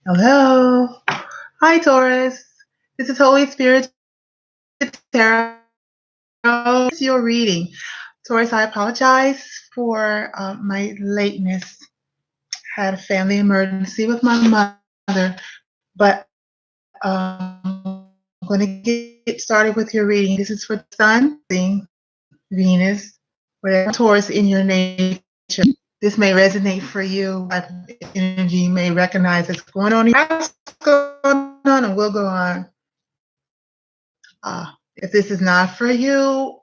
Hello. Hi, Taurus. This is Holy Spirit Tarot. It's your reading. Taurus, I apologize for my lateness. Had a family emergency with my mother, but I'm going to get started with your reading. This is for Sun, Venus, whatever Taurus in your nature. This may resonate for you. Energy you may recognize what's going on. What's going on, and we'll go on. If this is not for you,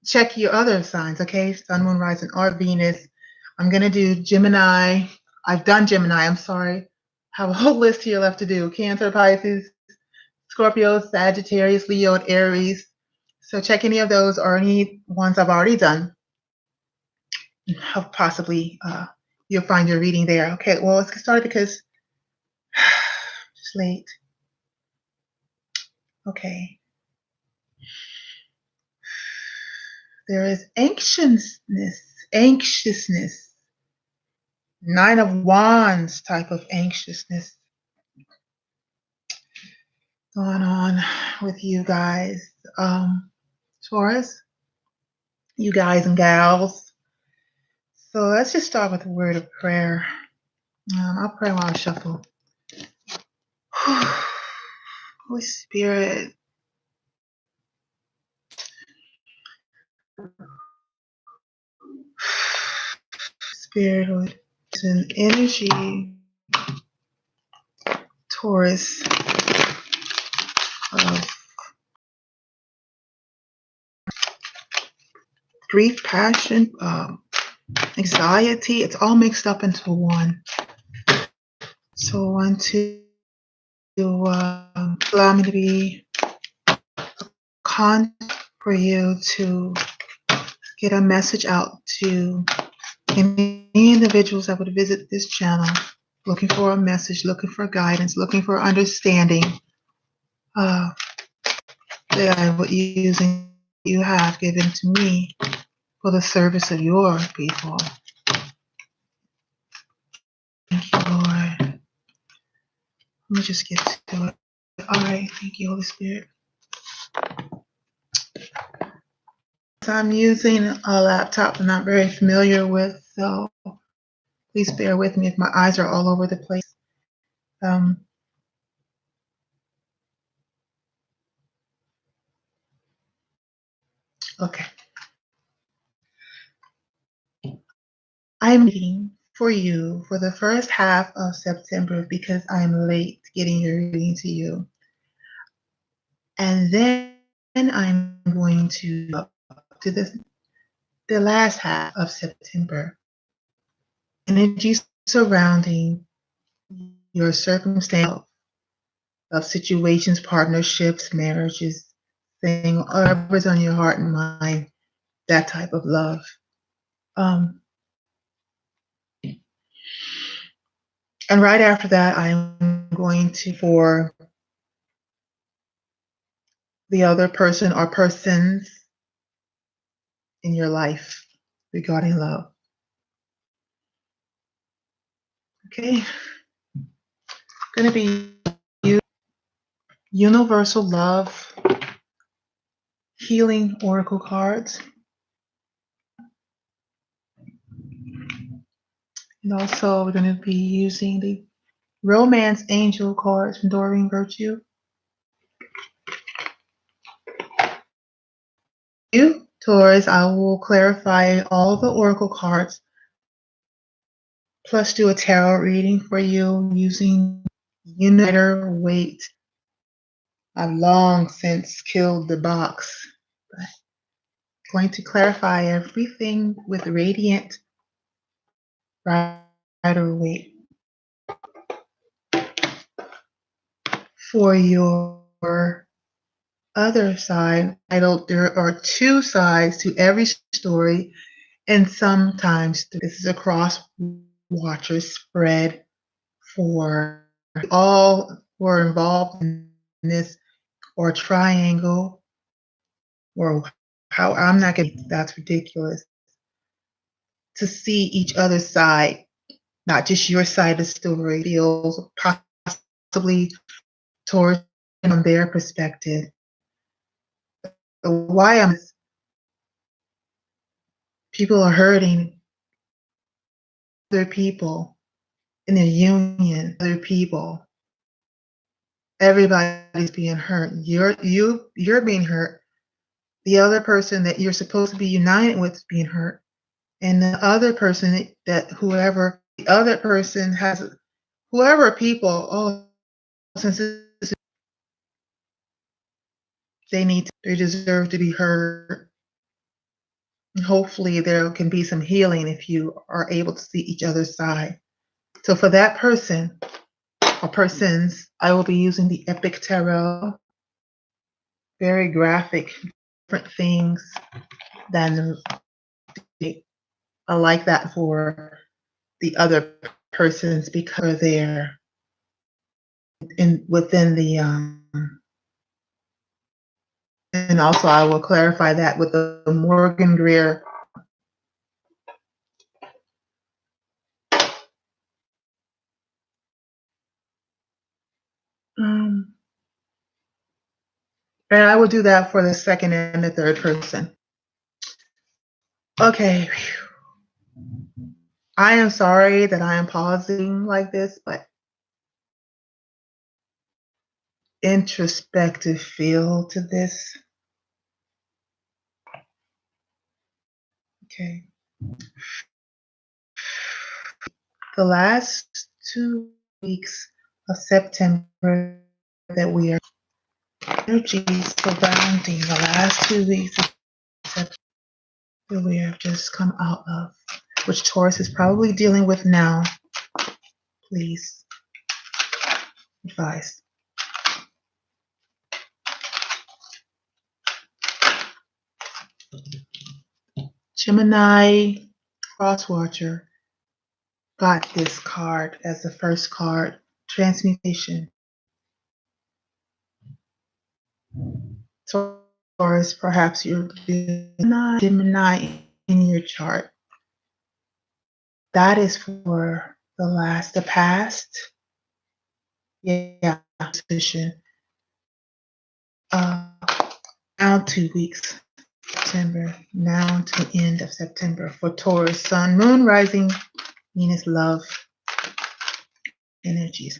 check your other signs, okay? Sun, Moon, Rising, or Venus. I'm going to do Gemini. I've done Gemini, I'm sorry. Have a whole list here left to do. Cancer, Pisces, Scorpio, Sagittarius, Leo, and Aries. So check any of those or any ones I've already done. Possibly you'll find your reading there. Okay, well, let's get started because it's late. Okay. There is anxiousness, Nine of Wands type of anxiousness going on with you guys. Taurus, you guys and gals. So let's just start with a word of prayer. I'll pray while I shuffle. Holy Spirit. Spirit and energy. Taurus of grief, passion, anxiety. It's all mixed up into one. So I want to allow me to be contact for you to get a message out to any individuals that would visit this channel looking for a message, looking for guidance, looking for understanding that I would using you have given to me for the service of your people. Thank you, Lord. Let me just get to it. All right. Thank you, Holy Spirit. So I'm using a laptop I'm not very familiar with, so please bear with me if my eyes are all over the place. Okay. I'm reading for you for the first half of September because I'm late getting your reading to you. And then I'm going to the last half of September. Energy surrounding your circumstance of situations, partnerships, marriages, thing, whatever's on your heart and mind, that type of love. And right after that, I'm going to for the other person or persons in your life regarding love. Okay, going to be universal love healing oracle cards. And also we're going to be using the romance angel cards from Doreen Virtue. You, Taurus, I will clarify all the oracle cards plus do a tarot reading for you using Uniter Weight. I've long since killed the box, but going to clarify everything with Radiant Rider Weight for your other side. There are two sides to every story, and sometimes this is a cross watcher spread for all who are involved in this, or triangle, or how I'm not getting that's ridiculous to see each other's side not just your side of the story, feels possibly towards from their perspective. Why people are hurting other people in a union, other people. Everybody's being hurt. You're being hurt. The other person that you're supposed to be united with is being hurt. And the other person that whoever the other person has whoever people, oh, since they deserve to be heard. And hopefully there can be some healing if you are able to see each other's side. So for that person or persons, I will be using the Epic Tarot. Very graphic, different things than I like that for the other persons because they're within the and also I will clarify that with the Morgan Greer. And I will do that for the second and the third person. Okay. I am sorry that I am pausing like this, but introspective feel to this. Okay. The last 2 weeks of September that we are energies surrounding the last 2 weeks of September that we have just come out of, which Taurus is probably dealing with now. Please advise. Gemini Crosswatcher got this card as the first card, Transmutation. Taurus, perhaps you're Gemini in your chart. That is for the past. Yeah, position. Now 2 weeks, September, now to end of September for Taurus, Sun, Moon, Rising, Venus, Love, energies.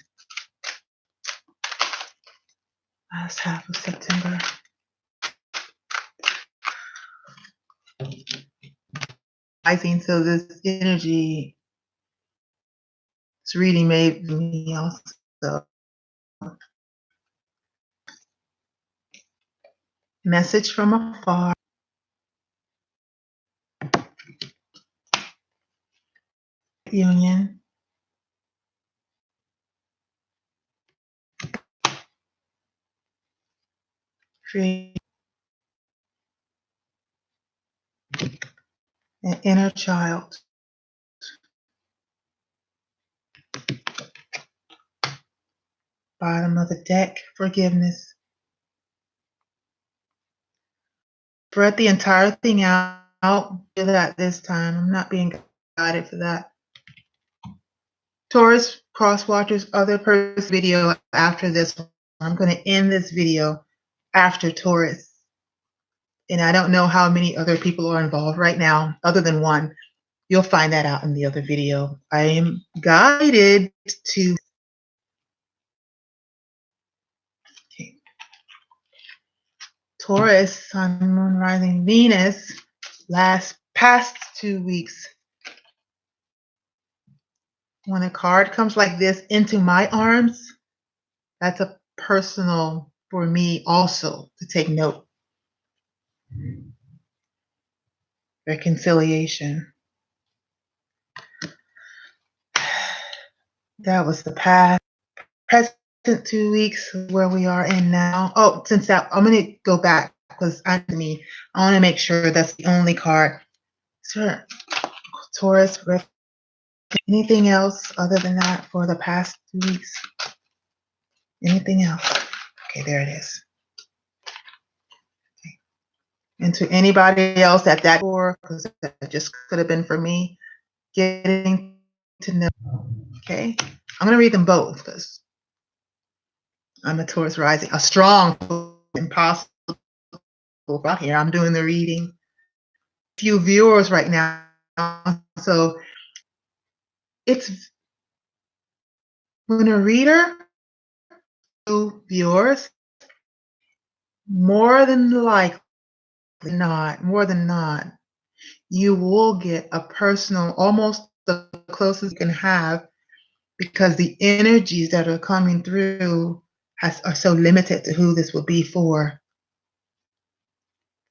Last half of September. Rising, so this energy, this reading made me also. Message from afar. Union. Create an inner child. Bottom of the deck, forgiveness. Spread the entire thing out. Do that this time. I'm not being guided for that. Taurus Crosswatchers, other person video after this one. I'm going to end this video after Taurus. And I don't know how many other people are involved right now, other than one. You'll find that out in the other video. I am guided to. Okay. Taurus, Sun, Moon, Rising, Venus, past 2 weeks. When a card comes like this into my arms, that's a personal for me also to take note. Reconciliation. That was the past. Present 2 weeks where we are in now. Oh, since that, I'm going to go back because I want to make sure that's the only card. Sure. Taurus. Anything else other than that for the past 2 weeks? Anything else? Okay, there it is. Okay. And to anybody else at that door, because that just could have been for me, getting to know. Okay, I'm going to read them both because I'm a Taurus rising, a strong, impossible out here. I'm doing the reading. Few viewers right now, so it's when a reader, viewers, more than likely more than not, you will get a personal, almost the closest you can have, because the energies that are coming through are so limited to who this will be for.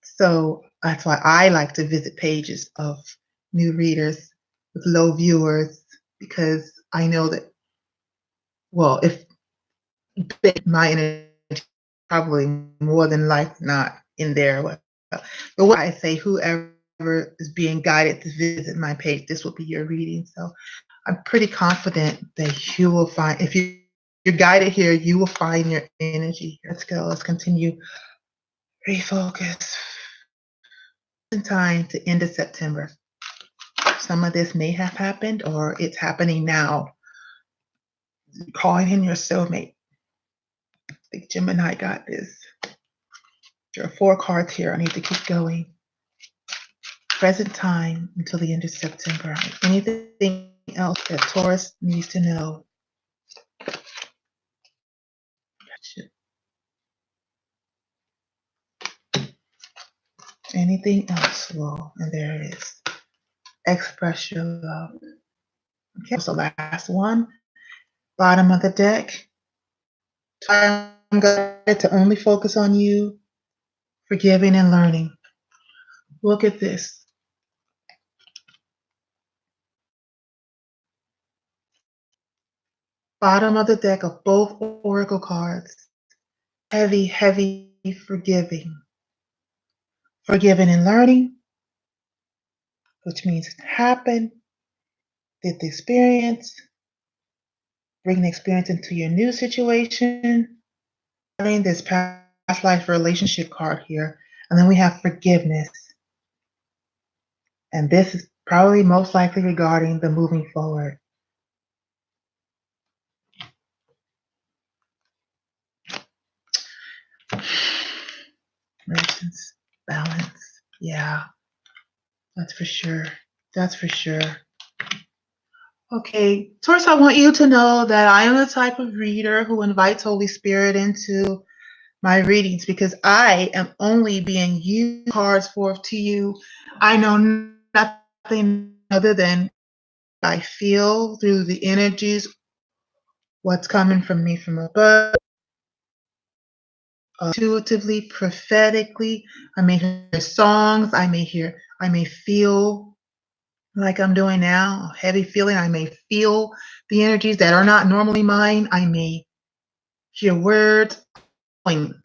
So that's why I like to visit pages of new readers with low viewers, because I know that, well, if my energy probably more than likely not in there. But what I say, whoever is being guided to visit my page, this will be your reading. So I'm pretty confident that you will find, if you're guided here, you will find your energy. Let's go. Let's continue. Refocus. In time to end of September. Some of this may have happened or it's happening now. Calling in your soulmate. I think Gemini got this. There are 4 cards here. I need to keep going. Present time until the end of September. Anything else that Taurus needs to know? Anything else? Well, and there it is. Express your love. Okay, so last one. Bottom of the deck. I'm going to only focus on you, forgiving and learning. Look at this. Bottom of the deck of both oracle cards. Heavy, heavy forgiving. Forgiving and learning, which means it happened, did the experience, bring the experience into your new situation. Having this past life relationship card here, and then we have forgiveness. And this is probably most likely regarding the moving forward. Resistance, balance. Yeah, that's for sure. That's for sure. Okay, Taurus, I want you to know that I am the type of reader who invites Holy Spirit into my readings, because I am only being used cards forth to you. I know nothing other than I feel through the energies, what's coming from me from above, intuitively, prophetically. I may hear songs, I may feel like I'm doing now, a heavy feeling. I may feel the energies that are not normally mine. I may hear words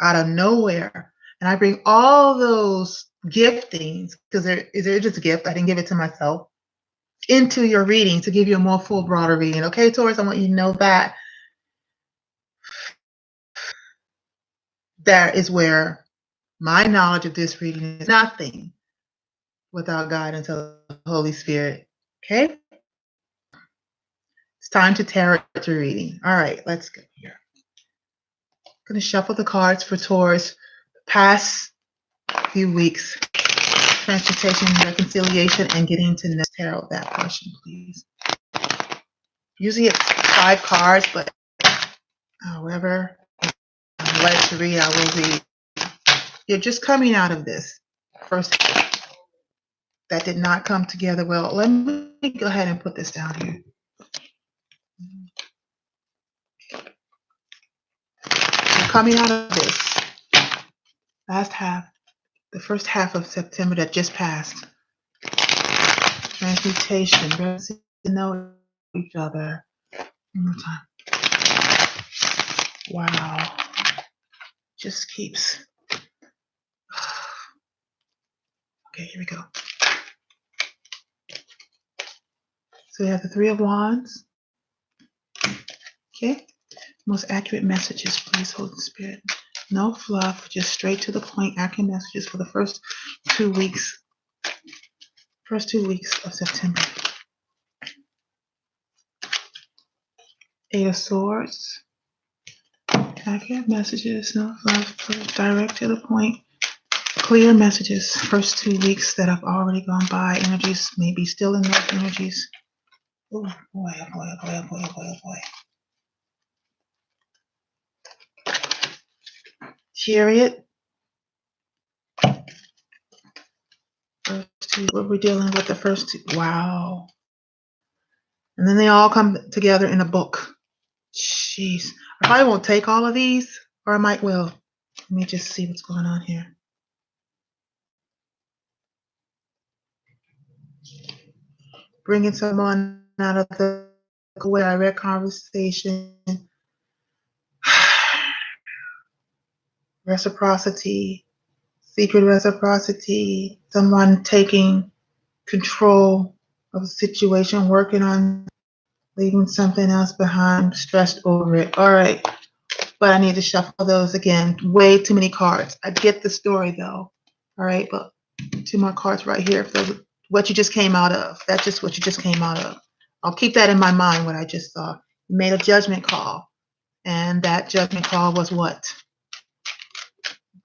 out of nowhere. And I bring all those giftings, because they're just a gift. I didn't give it to myself, into your reading to give you a more full, broader reading. Okay, Taurus, I want you to know that that is where my knowledge of this reading is nothing without guidance of the Holy Spirit. Okay? It's time to tarot reading. All right, let's go here. I'm going to shuffle the cards for Taurus past few weeks. Transmutation, reconciliation, and getting to know tarot, that portion, please. Usually it's 5 cards, but however I'm led to read, I will read. You're just coming out of this. First, that did not come together well. Let me go ahead and put this down here. You're coming out of this last half, the first half of September that just passed. Transmutation, to know each other. One more time. Wow. Just keeps. Okay, here we go. So we have the 3 of Wands. Okay. Most accurate messages, please, Holy Spirit. No fluff, just straight to the point, accurate messages for the first 2 weeks. First 2 weeks of September. Eight of Swords. Can I get messages? No, direct to the point. Clear messages. First 2 weeks that have already gone by. Energies may be still in those energies. Oh boy, oh boy, oh boy, oh boy, oh boy, oh boy. Chariot. First two, what we're dealing with the first two. Wow. And then they all come together in a book. Jeez. I probably won't take all of these, or I might will. Let me just see what's going on here. Bringing someone out of the way, direct conversation. Reciprocity, secret reciprocity, someone taking control of a situation, working on leaving something else behind, stressed over it. All right, but I need to shuffle those again. Way too many cards. I get the story though. All right, but 2 more cards right here. If those, what you just came out of. That's just what you just came out of. I'll keep that in my mind, what I just saw. You made a judgment call, and that judgment call was what?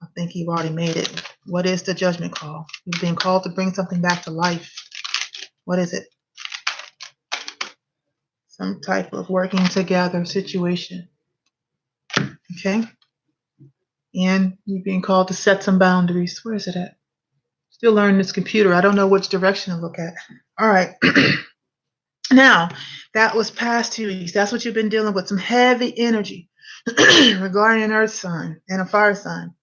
I think you've already made it. What is the judgment call? You've been called to bring something back to life. What is it? Some type of working together situation. Okay? And you've been called to set some boundaries. Where is it at? Still learning this computer. I don't know which direction to look at. All right. Now, that was past 2 weeks. That's what you've been dealing with. Some heavy energy regarding an earth sign and a fire sign.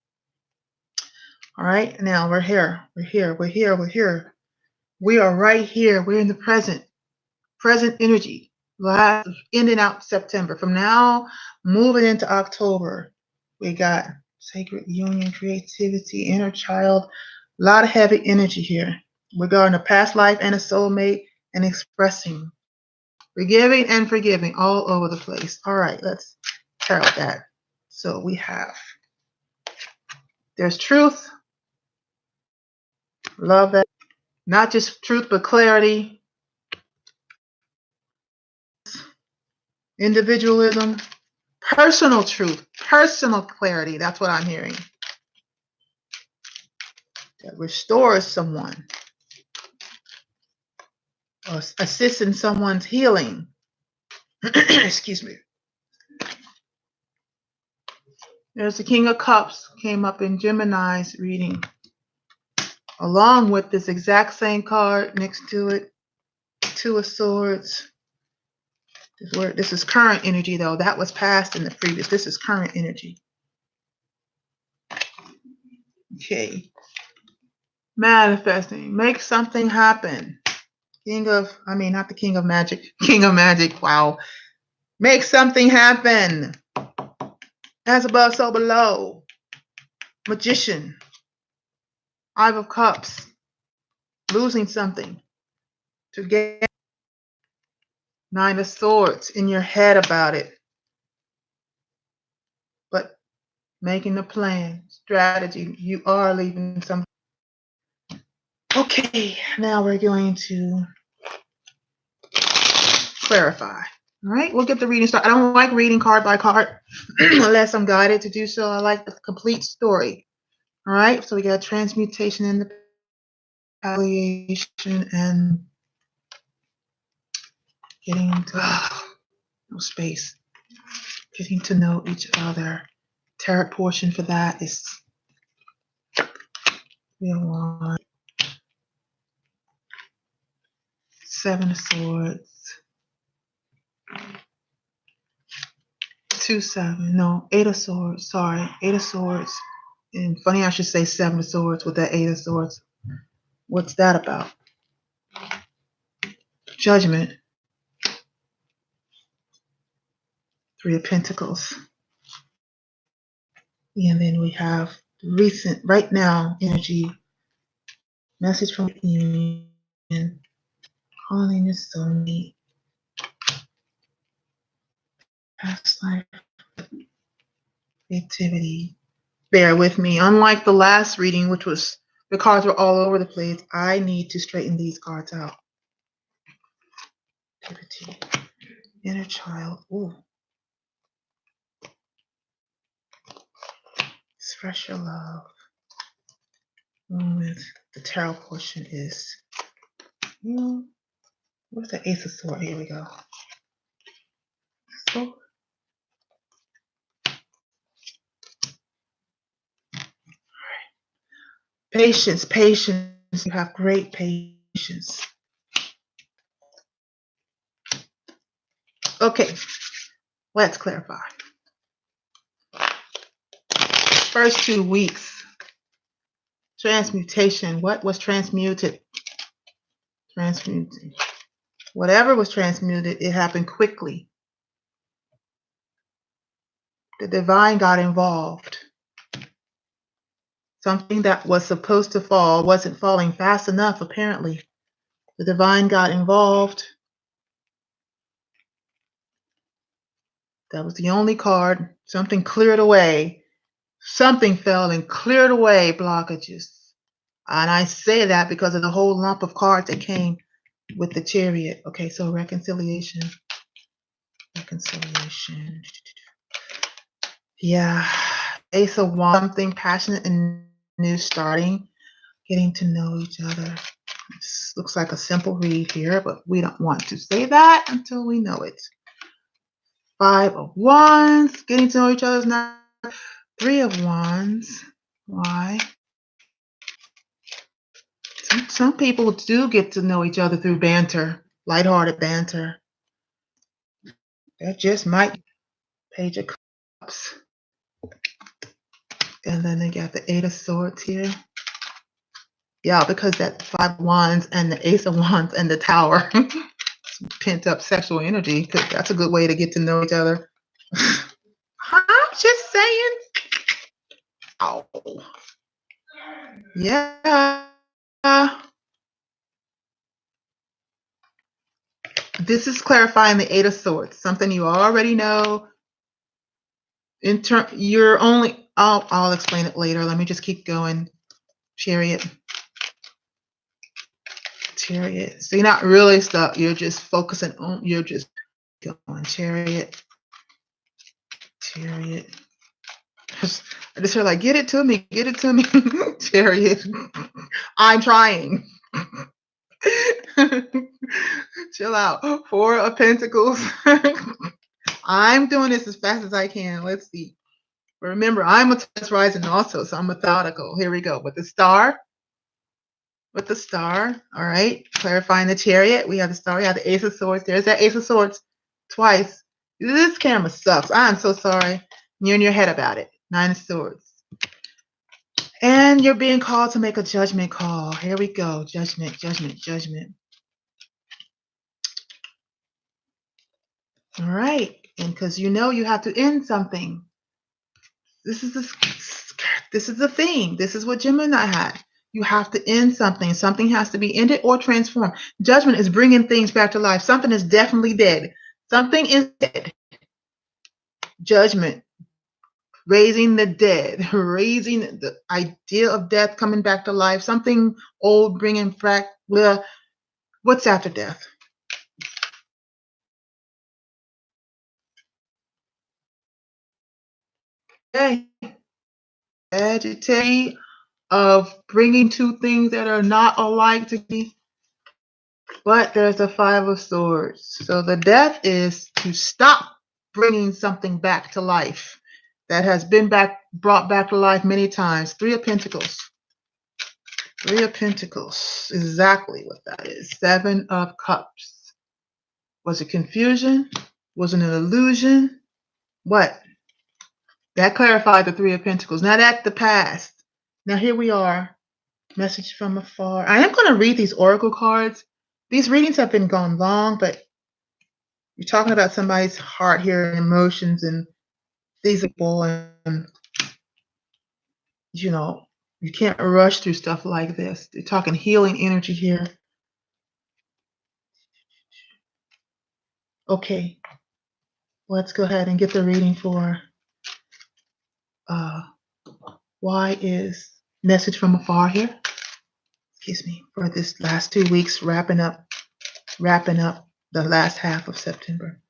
All right. Now we're here. We're here. We're here. We're here. We are right here. We're in the present energy. Ending out September. From now, moving into October, we got sacred union, creativity, inner child. A lot of heavy energy here regarding a past life and a soulmate and expressing, forgiving and forgiving all over the place. All right, let's tarot that. So we have, there's truth, love that, not just truth, but clarity, individualism, personal truth, personal clarity. That's what I'm hearing. That restores someone or assists in someone's healing. Excuse me. There's the King of Cups came up in Gemini's reading, along with this exact same card next to it, Two of Swords. This is current energy, though. That was past in the previous. This is current energy. Okay. Manifesting. Make something happen. Not the King of Magic. King of Magic. Wow. Make something happen. As above, so below. Magician. Five of Cups. Losing something. To get Nine of Swords in your head about it. But making a plan, strategy. You are leaving something. Okay, now we're going to clarify. All right, we'll get the reading started. I don't like reading card by card unless I'm guided to do so. I like the complete story. All right, so we got transmutation in the palliation and getting into no space, getting to know each other. Tarot portion for that is 301, 7 of Swords, 2, 7, no, 8 of Swords, sorry, 8 of Swords. And funny I should say 7 of Swords with that 8 of Swords. What's that about? Judgment. 3 of Pentacles. And then we have recent, right now, energy. Message from union. Calling your soulmate. Past life. Creativity. Bear with me. Unlike the last reading, which was, the cards were all over the place, I need to straighten these cards out. Activity. Inner child. Ooh. Express your love. With the tarot portion is, where's the Ace of Swords? Here we go. So, patience, patience. You have great patience. Okay, let's clarify. First 2 weeks, transmutation. What was transmuted? Transmuted. Whatever was transmuted, it happened quickly. The divine got involved. Something that was supposed to fall wasn't falling fast enough, apparently. The divine got involved. That was the only card. Something cleared away. Something fell and cleared away blockages. And I say that because of the whole lump of cards that came with the Chariot. Okay, so reconciliation. Reconciliation. Yeah. Ace of Wands, something passionate and new starting. Getting to know each other. This looks like a simple read here, but we don't want to say that until we know it. 5 of Wands. Getting to know each other is not. 3 of Wands. Why? Some people do get to know each other through banter, lighthearted banter. That just might. Page of Cups. And then they got the 8 of Swords here. Yeah, because that 5 of Wands and the Ace of Wands and the Tower. Pent up sexual energy. That's a good way to get to know each other. I'm just saying. Oh. Yeah. This is clarifying the 8 of Swords. Something you already know. You're only. I'll explain it later. Let me just keep going. Chariot. Chariot. So you're not really stuck. You're just focusing on. You're just going. Chariot. Chariot. I just hear like, get it to me. Get it to me. Chariot. I'm trying. Chill out. 4 of Pentacles. I'm doing this as fast as I can. Let's see. Remember, I'm a Taurus rising also, so I'm methodical. Here we go. With the star. With the star. All right. Clarifying the Chariot. We have the star. We have the Ace of Swords. There's that Ace of Swords twice. This camera sucks. I'm so sorry. You're in your head about it. 9 of Swords. And you're being called to make a judgment call. Here we go. Judgment, judgment, judgment. All right. And because you know you have to end something. This is the theme. This is what Gemini had. You have to end something. Something has to be ended or transformed. Judgment is bringing things back to life. Something is definitely dead. Something is dead. Judgment. Raising the dead. Raising the idea of death coming back to life. Something old bringing back. What's after death? Okay. Agitate of bringing two things that are not alike to be. But there's the 5 of Swords. So the death is to stop bringing something back to life that has been brought back to life many times. 3 of Pentacles. 3 of Pentacles. Exactly what that is. 7 of Cups. Was it confusion? Was it an illusion? What? That clarified the 3 of Pentacles. Now that's the past. Now here we are. Message from afar. I am going to read these oracle cards. These readings have been going long, but you're talking about somebody's heart here and emotions, and these are people, and you know, you can't rush through stuff like this. They're talking healing energy here. Okay, let's go ahead and get the reading for why is message from afar here. Excuse me, for this last 2 weeks, wrapping up the last half of September.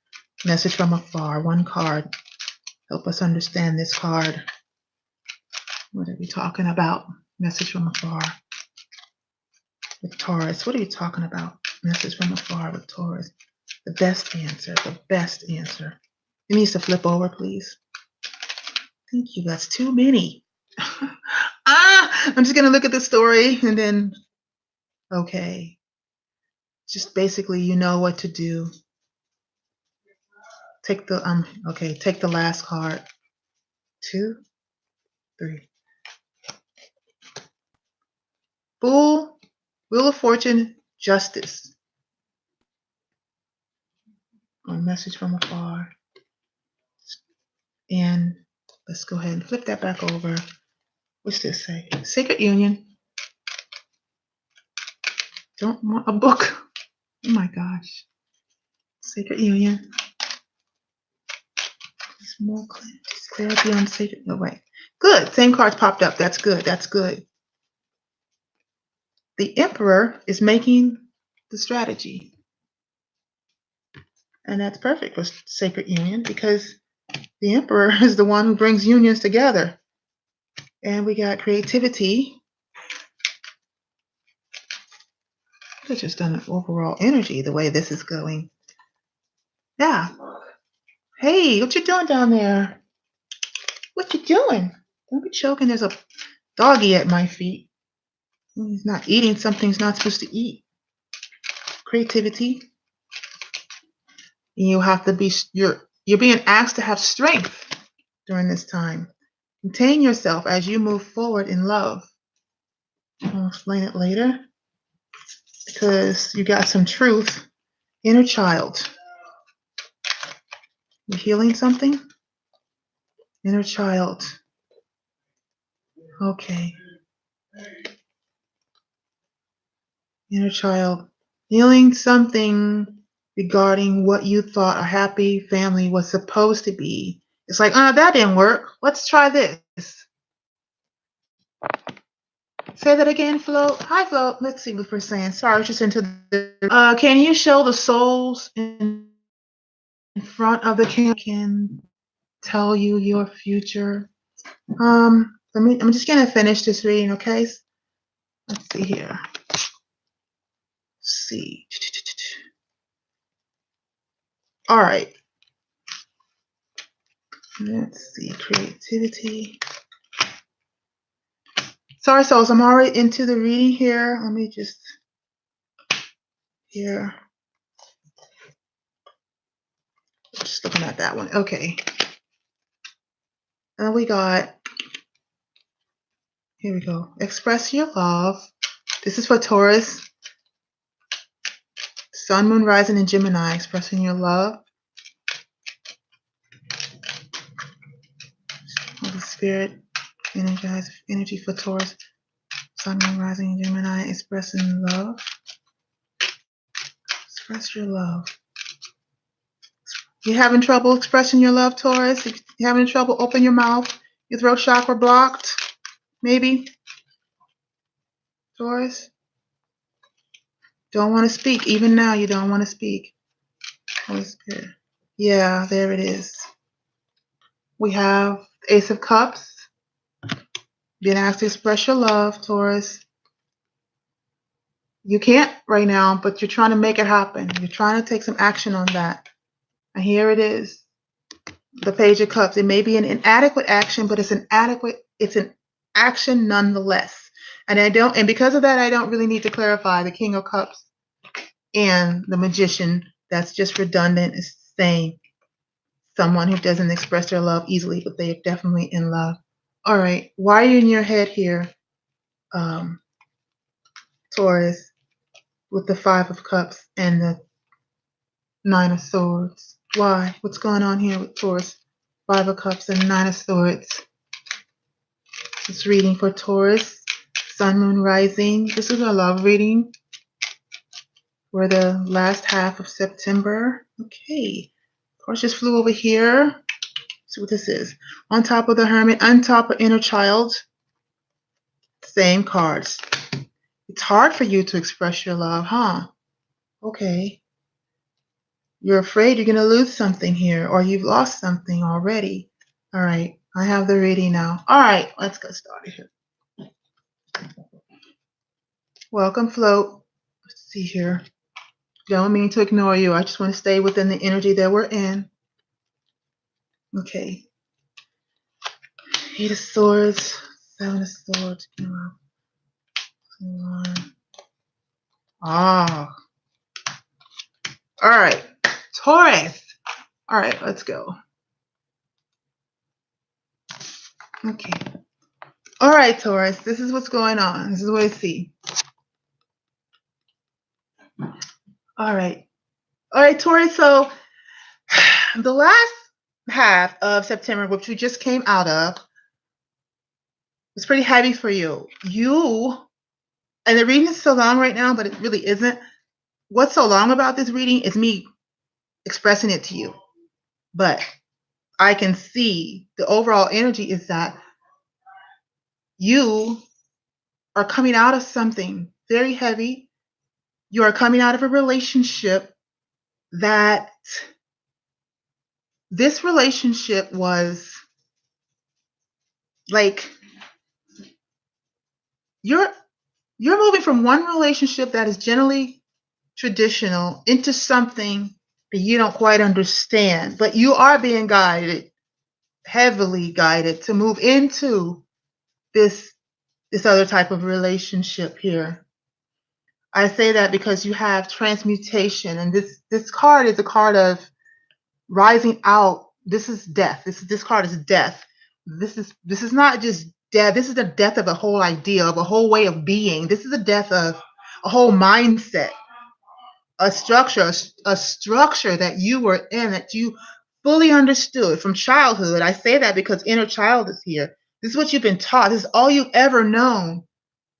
Message from afar, one card. Help us understand this card. What are we talking about? Message from afar with Taurus. What are you talking about? Message from afar with Taurus. The best answer. The best answer. It needs to flip over, please. Thank you. That's too many. I'm just going to look at the story and then, okay. Just basically, you know what to do. Take the, okay, take the last card. 2, 3. Fool, Wheel of Fortune, Justice. A message from afar. And let's go ahead and flip that back over. What's this say? Sacred Union. Don't want a book. Oh my gosh. Sacred Union. There's more clarity on sacred. No, wait. Good. Same cards popped up. That's good. That's good. The Emperor is making the strategy. And that's perfect for Sacred Union because the Emperor is the one who brings unions together. And we got creativity. It's just an overall energy the way this is going. Yeah. Hey, what you doing down there? What you doing? Don't be choking. There's a doggy at my feet. He's not eating something he's not supposed to eat. Creativity. You have to be, you're being asked to have strength during this time. Contain yourself as you move forward in love. I'll explain it later because you got some truth. Inner child. You're healing something? Inner child. Okay. Inner child. Healing something regarding what you thought a happy family was supposed to be. It's like, that didn't work. Let's try this. Say that again, Flo. Hi, Flo. Let's see what we're saying. Sorry, I was just into the. Can you show the souls in front of the camera? Can tell you your future. I'm just gonna finish this reading, okay? Let's see here. Let's see. All right. Let's see. Creativity. Sorry, souls. I'm already into the reading here. Let me just here. Just looking at that one. Okay. And we got. Here we go. Express your love. This is for Taurus. Sun, Moon, Rising, and Gemini. Expressing your love. Holy Spirit. Energize energy for Taurus. Sun, Moon, Rising, and Gemini. Expressing love. Express your love. You having trouble expressing your love, Taurus? If you're having trouble, open your mouth. Your throat chakra blocked. Maybe. Taurus. Don't want to speak. Even now, you don't want to speak. Holy Spirit. Yeah, there it is. We have the Ace of Cups. Being asked to express your love, Taurus. You can't right now, but you're trying to make it happen. You're trying to take some action on that. And here it is. The Page of Cups. It may be an inadequate action, but it's an action nonetheless. And because of that, I don't really need to clarify the King of Cups and the Magician. That's just redundant. It's the same. Someone who doesn't express their love easily, but they are definitely in love. All right. Why are you in your head here, Taurus, with the Five of Cups and the Nine of Swords? Why? What's going on here with Taurus? Five of Cups and Nine of Swords. This reading for Taurus, Sun, Moon, Rising. This is a love reading for the last half of September. Okay. Taurus just flew over here. Let's see what this is. On top of the Hermit, on top of Inner Child. Same cards. It's hard for you to express your love, huh? Okay. You're afraid you're going to lose something here, or you've lost something already. All right. I have the reading now. All right, let's get started here. Welcome, Float. Let's see here. Don't mean to ignore you. I just want to stay within the energy that we're in. Okay. Eight of Swords, Seven of Swords. Ah. All right. Taurus. All right, let's go. Okay. All right, Taurus. This is what's going on. This is what I see. All right. All right, Taurus. So the last half of September, which we just came out of, was pretty heavy for you. And the reading is so long right now, but it really isn't. What's so long about this reading is me expressing it to you. But I can see the overall energy is that you are coming out of something very heavy. You are coming out of a relationship that this relationship was like you're moving from one relationship that is generally traditional into something that you don't quite understand, but you are being guided, heavily guided to move into this other type of relationship here. I say that because you have transmutation, and this card is a card of rising out. This is death. This card is death. This is not just death. This is the death of a whole idea, of a whole way of being. This is the death of a whole mindset, a structure that you were in, that you fully understood from childhood. I say that because inner child is here. This is what you've been taught. This is all you've ever known.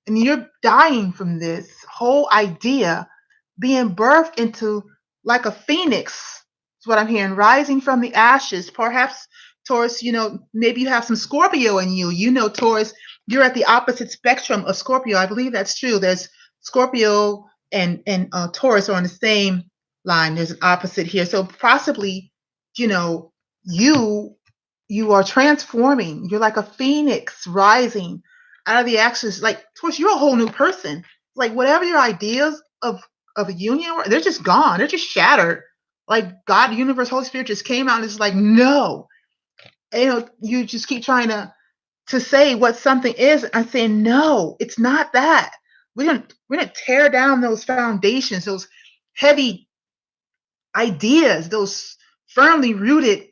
And you're dying from this whole idea being birthed into like a phoenix. Is what I'm hearing, rising from the ashes. Perhaps Taurus, maybe you have some Scorpio in you. Taurus, you're at the opposite spectrum of Scorpio. I believe that's true. There's Scorpio and Taurus are on the same line. There's an opposite here. So possibly, you you are transforming. You're like a phoenix rising out of the ashes. Like, Taurus, you're a whole new person. Like whatever your ideas of a union were, they're just gone. They're just shattered. Like God, universe, Holy Spirit just came out and it's like, no. You just keep trying to say what something is. I'm saying, no, it's not that. We're gonna tear down those foundations, those heavy ideas, those firmly rooted.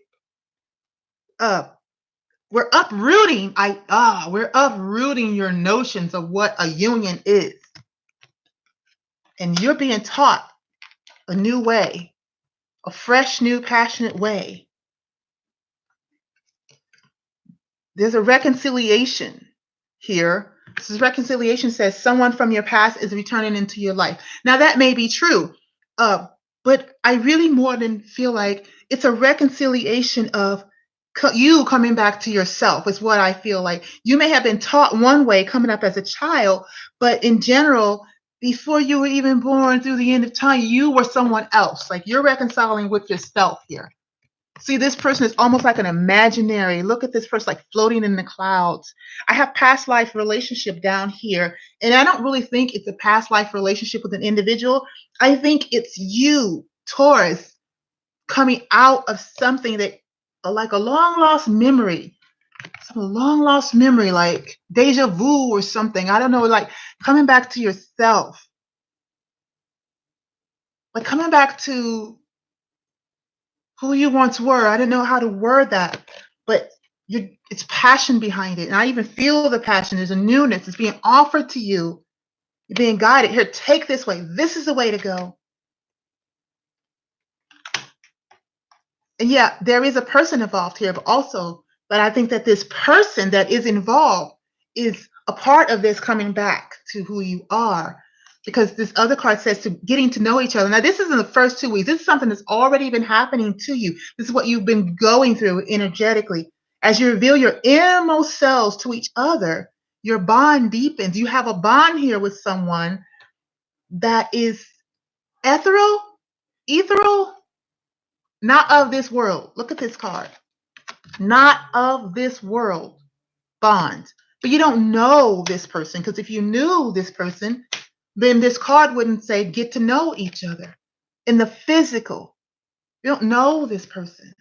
We're uprooting. We're uprooting your notions of what a union is, and you're being taught a new way, a fresh, new, passionate way. There's a reconciliation here. This reconciliation says someone from your past is returning into your life. Now that may be true, but I really more than feel like it's a reconciliation of you coming back to yourself is what I feel like. You may have been taught one way coming up as a child, but in general, before you were even born through the end of time, you were someone else. Like you're reconciling with yourself here. See, this person is almost like an imaginary. Look at this person like floating in the clouds. I have past life relationship down here, and I don't really think it's a past life relationship with an individual. I think it's you, Taurus, coming out of something that, like a long lost memory, like deja vu or something. I don't know, like coming back to yourself, like coming back to who you once were. I didn't know how to word that, but it's passion behind it. And I even feel the passion. There's a newness. It's being offered to you. You're being guided. Here, take this way. This is the way to go. And yeah, there is a person involved here, but I think that this person that is involved is a part of this coming back to who you are. Because this other card says to getting to know each other. Now, this isn't the first 2 weeks. This is something that's already been happening to you. This is what you've been going through energetically. As you reveal your innermost selves to each other, your bond deepens. You have a bond here with someone that is ethereal, not of this world. Look at this card. not of this world bonds. But you don't know this person, because if you knew this person, then this card wouldn't say get to know each other in the physical. You don't know this person.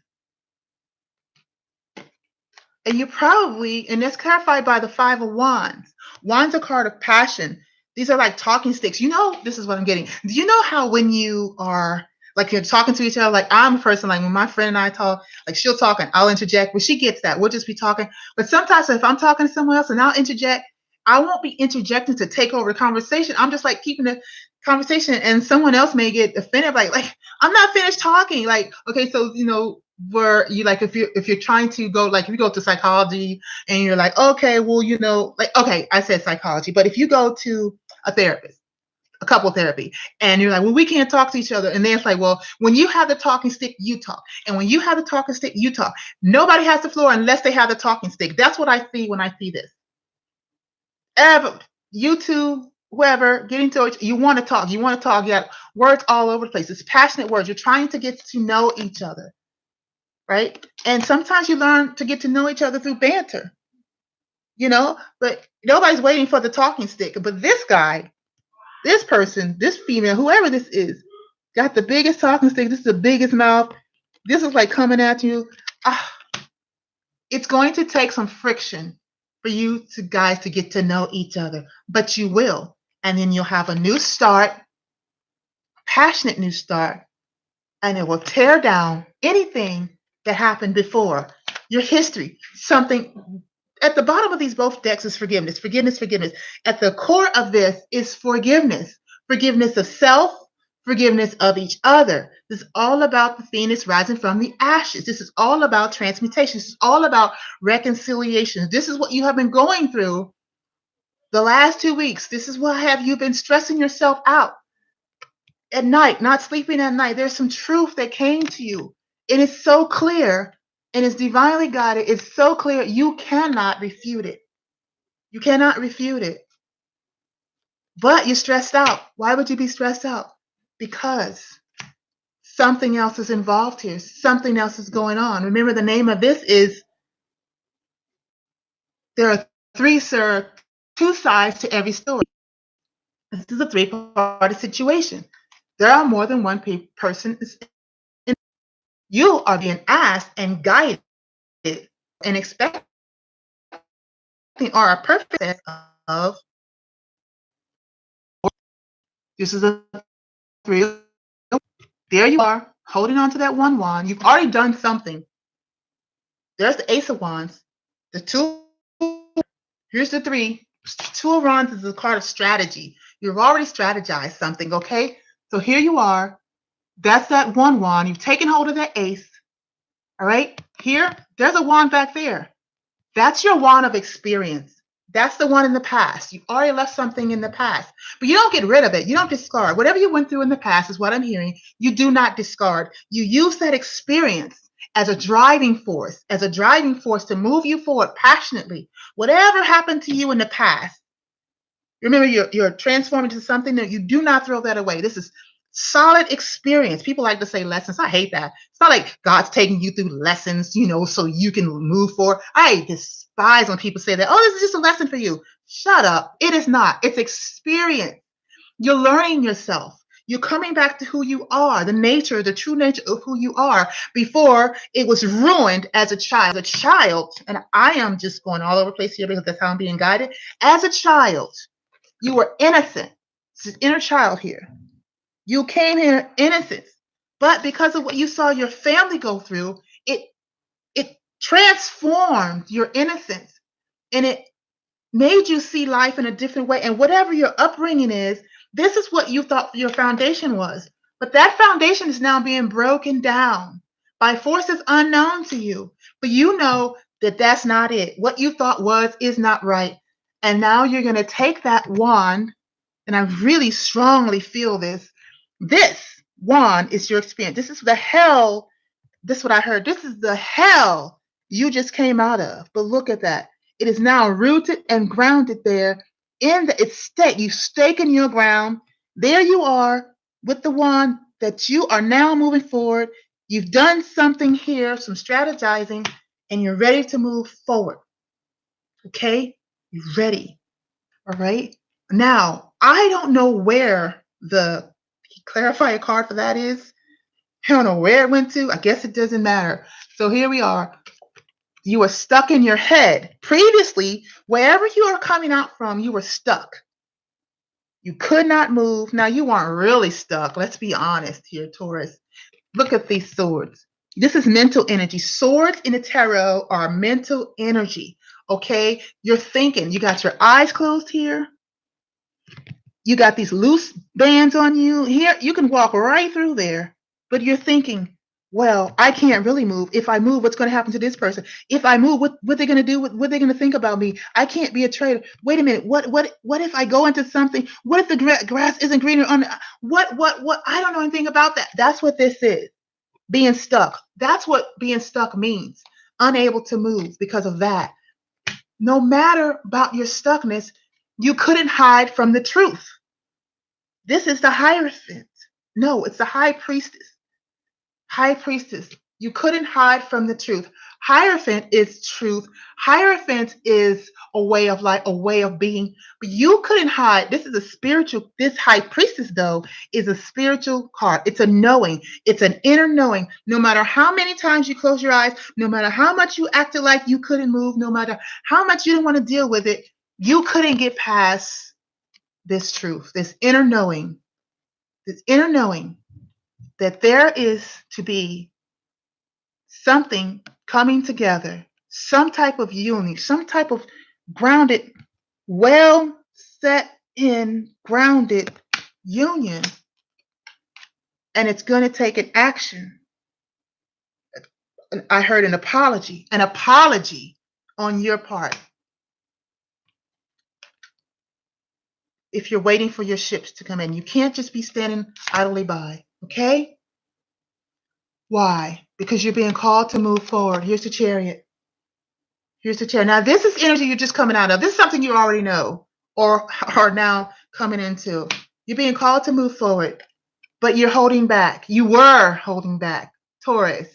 And you probably, and that's clarified by the Five of Wands. Wands are a card of passion. These are like talking sticks. You know, this is what I'm getting. Do you know how when you are like you're talking to each other, like I'm a person, like when my friend and I talk, like she'll talk and I'll interject, but she gets that. We'll just be talking. But sometimes if I'm talking to someone else and I'll interject, I won't be interjecting to take over the conversation. I'm just like keeping the conversation, and someone else may get offended, like I'm not finished talking. Like, okay, so where you like if you're trying to go, like if you go to psychology and you're like, okay, well, like, okay, I said psychology, but if you go to a therapist, a couple therapy, and you're like, well, we can't talk to each other, and then it's like, well, when you have the talking stick, you talk, and when you have the talking stick, you talk. Nobody has the floor unless they have the talking stick. That's what I see when I see this. You two, whoever, getting to it, you want to talk, you got words all over the place. It's passionate words. You're trying to get to know each other, right? And sometimes you learn to get to know each other through banter, but nobody's waiting for the talking stick. But this guy, this person, this female, whoever this is, got the biggest talking stick. This is the biggest mouth. This is like coming at you. It's going to take some friction for you guys to get to know each other, but you will. And then you'll have a new start, passionate new start, and it will tear down anything that happened before. Your history, something at the bottom of these both decks is forgiveness, forgiveness, forgiveness. At the core of this is forgiveness, forgiveness of self, forgiveness of each other. This is all about the phoenix rising from the ashes. This is all about transmutation. This is all about reconciliation. This is what you have been going through the last 2 weeks. This is what have you been stressing yourself out at night, not sleeping at night. There's some truth that came to you. It is so clear and it's divinely guided. It's so clear you cannot refute it. You cannot refute it. But you're stressed out. Why would you be stressed out? Because something else is involved here. Something else is going on. Remember, the name of this is there are two sides to every story. This is a three-party situation. There are more than one person. You are being asked and guided and expecting or a perfect sense of this is a three. There you are, holding on to that one wand. You've already done something. There's the Ace of Wands. The two, here's the three. Two of Wands is a card of strategy. You've already strategized something, okay? So here you are. That's that one wand. You've taken hold of that ace. All right? Here, there's a wand back there. That's your wand of experience. That's the one in the past. You've already left something in the past, but you don't get rid of it. You don't discard. Whatever you went through in the past is what I'm hearing. You do not discard. You use that experience as a driving force to move you forward passionately. Whatever happened to you in the past, remember you're transforming into something that you do not throw that away. This is solid experience. People like to say lessons. I hate that. It's not like God's taking you through lessons, so you can move forward. I despise when people say that. Oh, this is just a lesson for you. Shut up. It is not. It's experience. You're learning yourself. You're coming back to who you are, the true nature of who you are before it was ruined as a child. A child, and I am just going all over the place here because that's how I'm being guided. As a child, you were innocent. This is inner child here. You came here innocent, but because of what you saw your family go through, it transformed your innocence, and it made you see life in a different way. And whatever your upbringing is, this is what you thought your foundation was. But that foundation is now being broken down by forces unknown to you. But you know that that's not it. What you thought is not right. And now you're going to take that wand, and I really strongly feel this. This wand is your experience. This is the hell. This is what I heard. This is the hell you just came out of. But look at that. It is now rooted and grounded there in its stake. You stake in your ground. There you are with the wand that you are now moving forward. You've done something here, some strategizing, and you're ready to move forward. Okay? You're ready. All right? Now, I don't know where the clarifier card for that is. I don't know where it went to. I guess it doesn't matter. So here we are. You were stuck in your head. Previously, wherever you are coming out from, you were stuck. You could not move. Now, you weren't really stuck. Let's be honest here, Taurus. Look at these swords. This is mental energy. Swords in the tarot are mental energy. Okay? You're thinking. You got your eyes closed here. You got these loose bands on you. Here, you can walk right through there. But you're thinking, well, I can't really move. If I move, what's going to happen to this person? If I move, what are they going to do? What are they going to think about me? I can't be a traitor. Wait a minute. What if I go into something? What if the grass isn't greener on the, what? I don't know anything about that. That's what this is. Being stuck. That's what being stuck means. Unable to move because of that. No matter about your stuckness, you couldn't hide from the truth. This is the Hierophant. No, it's the High Priestess. High Priestess. You couldn't hide from the truth. Hierophant is truth. Hierophant is a way of life, a way of being. But you couldn't hide. This is a spiritual, this High Priestess, though, is a spiritual card. It's a knowing. It's an inner knowing. No matter how many times you close your eyes, no matter how much you acted like you couldn't move, no matter how much you didn't want to deal with it, you couldn't get past this truth, this inner knowing that there is to be something coming together, some type of union, some type of grounded, well set in, grounded union. And it's going to take an action. I heard an apology on your part. If you're waiting for your ships to come in, you can't just be standing idly by, okay? Why? Because you're being called to move forward. Here's the Chariot. Here's the Chariot. Now, this is energy you're just coming out of. This is something you already know or are now coming into. You're being called to move forward, but you're holding back. You were holding back. Taurus.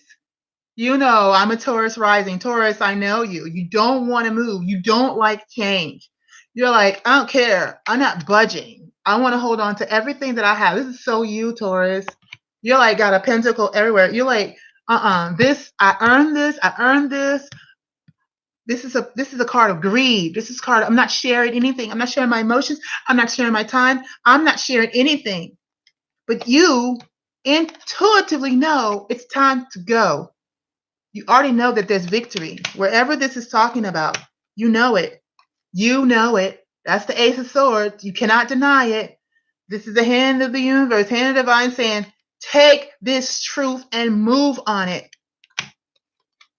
You know, I'm a Taurus rising. Taurus, I know you. You don't want to move. You don't like change. You're like, I don't care. I'm not budging. I want to hold on to everything that I have. This is so you, Taurus. You're like, got a pentacle everywhere. You're like, this, I earned this. I earned this. This is a card of greed. This is a card, I'm not sharing anything. I'm not sharing my emotions. I'm not sharing my time. I'm not sharing anything. But you intuitively know it's time to go. You already know that there's victory. Wherever this is talking about, you know it. You know it. That's the Ace of Swords. You cannot deny it. This is the hand of the universe, hand of divine saying, take this truth and move on it.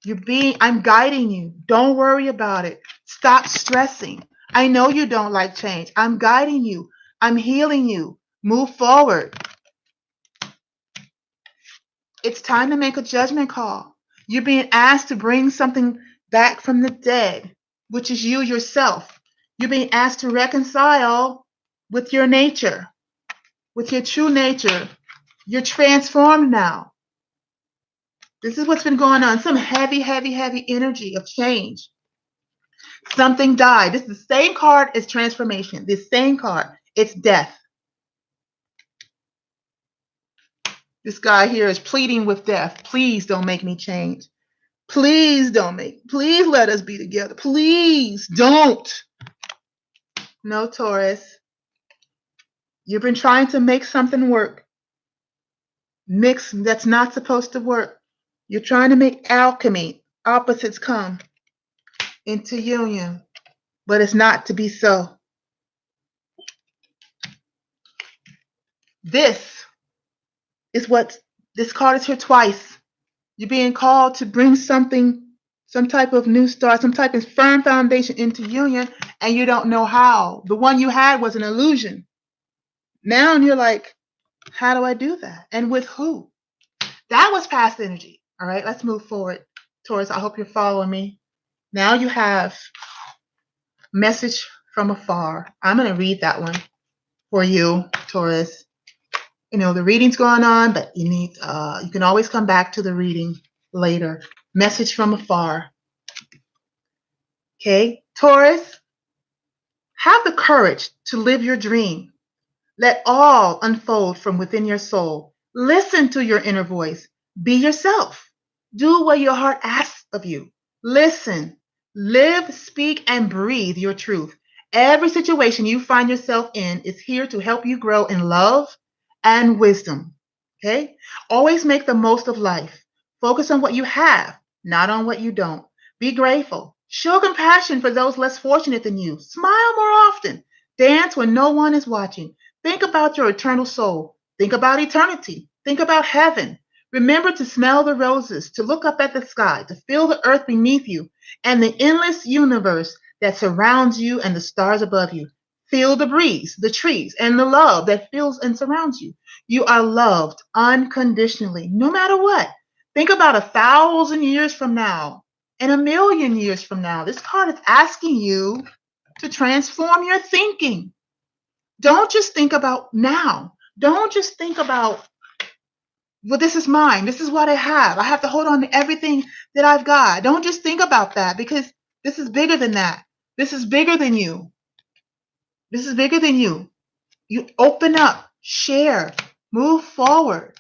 I'm guiding you. Don't worry about it. Stop stressing. I know you don't like change. I'm guiding you. I'm healing you. Move forward. It's time to make a judgment call. You're being asked to bring something back from the dead, which is you yourself. You're being asked to reconcile with your nature, with your true nature. You're transformed now. This is what's been going on. Some heavy, heavy, heavy energy of change. Something died. This is the same card as transformation. This same card. It's death. This guy here is pleading with death. Please don't make me change. Please let us be together. Please don't. No, Taurus. You've been trying to make something work. Mix that's not supposed to work. You're trying to make alchemy. Opposites come into union. But it's not to be so. This is what this card is here twice. You're being called to bring something, some type of new start, some type of firm foundation into union, and you don't know how. The one you had was an illusion. Now you're like, how do I do that? And with who? That was past energy. All right, let's move forward. Taurus, I hope you're following me. Now you have message from afar. I'm going to read that one for you, Taurus. You know, the reading's going on, but you can always come back to the reading later. Message from afar. Okay, Taurus, have the courage to live your dream. Let all unfold from within your soul. Listen to your inner voice. Be yourself. Do what your heart asks of you. Listen, live, speak, and breathe your truth. Every situation you find yourself in is here to help you grow in love and wisdom. Okay? Always make the most of life. Focus on what you have, not on what you don't. Be grateful. Show compassion for those less fortunate than you. Smile more often. Dance when no one is watching. Think about your eternal soul. Think about eternity. Think about heaven. Remember to smell the roses, to look up at the sky, to feel the earth beneath you and the endless universe that surrounds you and the stars above you. Feel the breeze, the trees, and the love that fills and surrounds you. You are loved unconditionally, no matter what. Think about 1,000 years from now and 1,000,000 years from now. This card is asking you to transform your thinking. Don't just think about now. Don't just think about, well, this is mine. This is what I have. I have to hold on to everything that I've got. Don't just think about that, because this is bigger than that. This is bigger than you. This is bigger than you. You open up, share, move forward,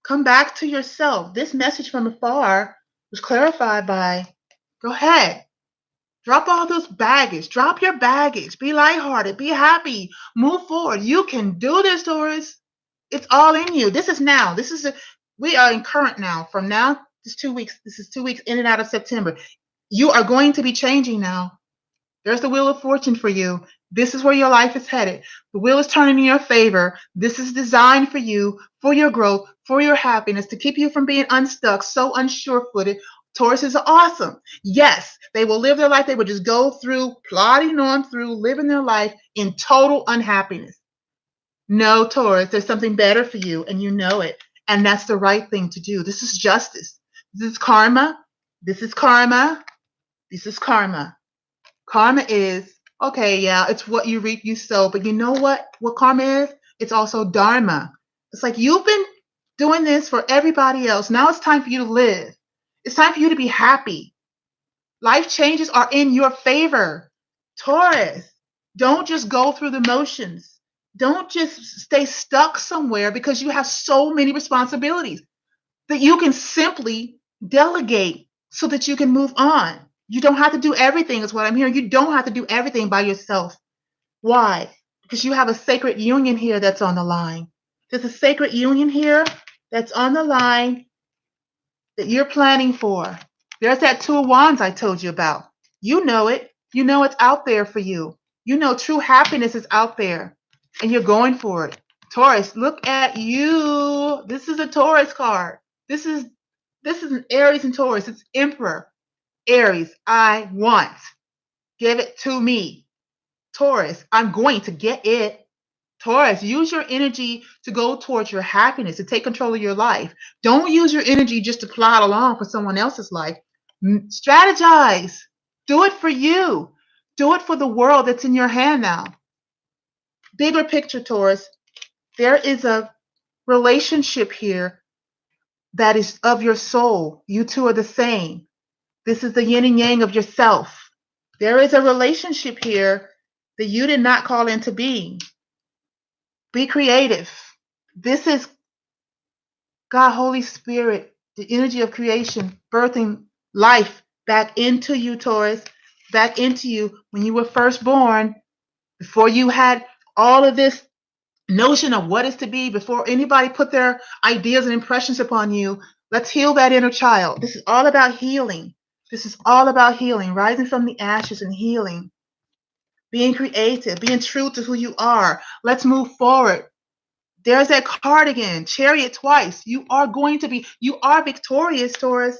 come back to yourself. This message from afar was clarified by, go ahead. Drop all those baggage. Drop your baggage. Be lighthearted. Be happy. Move forward. You can do this, Taurus. It's all in you. This is now. We are in current now. From now, this 2 weeks. This is 2 weeks in and out of September. You are going to be changing now. There's the wheel of fortune for you. This is where your life is headed. The wheel is turning in your favor. This is designed for you, for your growth, for your happiness, to keep you from being unstuck, so unsure-footed. Taurus is awesome. Yes, they will live their life. They will just go through, plodding on through, living their life in total unhappiness. No, Taurus, there's something better for you, and you know it. And that's the right thing to do. This is justice. This is karma. This is karma. This is karma. Karma is, okay, yeah, it's what you reap, you sow. But you know what karma is? It's also dharma. It's like, you've been doing this for everybody else. Now it's time for you to live. It's time for you to be happy. Life changes are in your favor. Taurus, don't just go through the motions. Don't just stay stuck somewhere because you have so many responsibilities that you can simply delegate so that you can move on. You don't have to do everything, is what I'm hearing. You don't have to do everything by yourself. Why? Because you have a sacred union here that's on the line. There's a sacred union here that's on the line that you're planning for. There's that Two of Wands I told you about. You know it. You know it's out there for you. You know true happiness is out there, and you're going for it. Taurus, look at you. This is a Taurus card. This is an Aries and Taurus. It's Emperor. Aries, I want. Give it to me. Taurus, I'm going to get it. Taurus, use your energy to go towards your happiness, to take control of your life. Don't use your energy just to plod along for someone else's life. Strategize. Do it for you. Do it for the world that's in your hand now. Bigger picture, Taurus. There is a relationship here that is of your soul. You two are the same. This is the yin and yang of yourself. There is a relationship here that you did not call into being. Be creative. This is God, Holy Spirit, the energy of creation, birthing life back into you, Taurus, back into you when you were first born, before you had all of this notion of what is to be, before anybody put their ideas and impressions upon you. Let's heal that inner child. This is all about healing. This is all about healing, rising from the ashes and healing, being creative, being true to who you are. Let's move forward. There's that card again, Chariot twice. You are victorious, Taurus.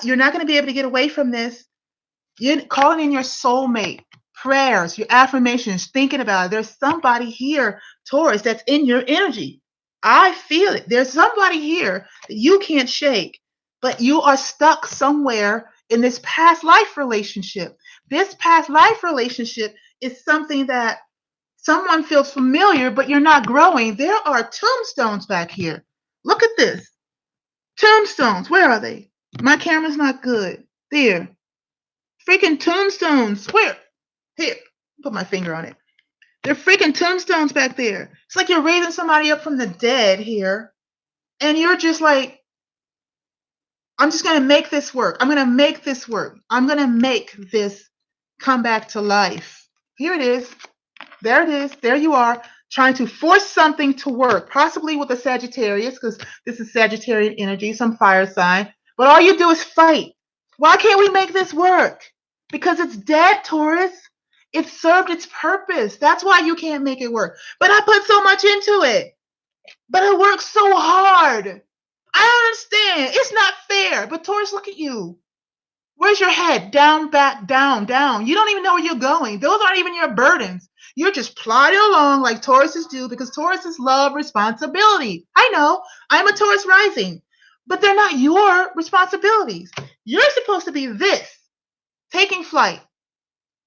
You're not going to be able to get away from this. You're calling in your soulmate, prayers, your affirmations, thinking about it. There's somebody here, Taurus, that's in your energy. I feel it. There's somebody here that you can't shake, but you are stuck somewhere in this past life relationship. This past life relationship is something that someone feels familiar, but you're not growing. There are tombstones back here. Look at this. Tombstones. Where are they? My camera's not good. There. freaking tombstones. Where? Here, put my finger on it. They're freaking tombstones back there. It's like you're raising somebody up from the dead here. And you're just like, I'm just going to make this work. I'm going to make this work. I'm going to make this come back to life. Here it is. There it is. There you are, trying to force something to work, possibly with a Sagittarius, because this is Sagittarian energy, some fire sign. But all you do is fight. Why can't we make this work? Because it's dead, Taurus. It served its purpose. That's why you can't make it work. But I put so much into it. But it works so hard. I understand. It's not fair. But Taurus, look at you. Where's your head? Down, back, down, down. You don't even know where you're going. Those aren't even your burdens. You're just plodding along like Tauruses do because Tauruses love responsibility. I know. I'm a Taurus rising. But they're not your responsibilities. You're supposed to be this, taking flight,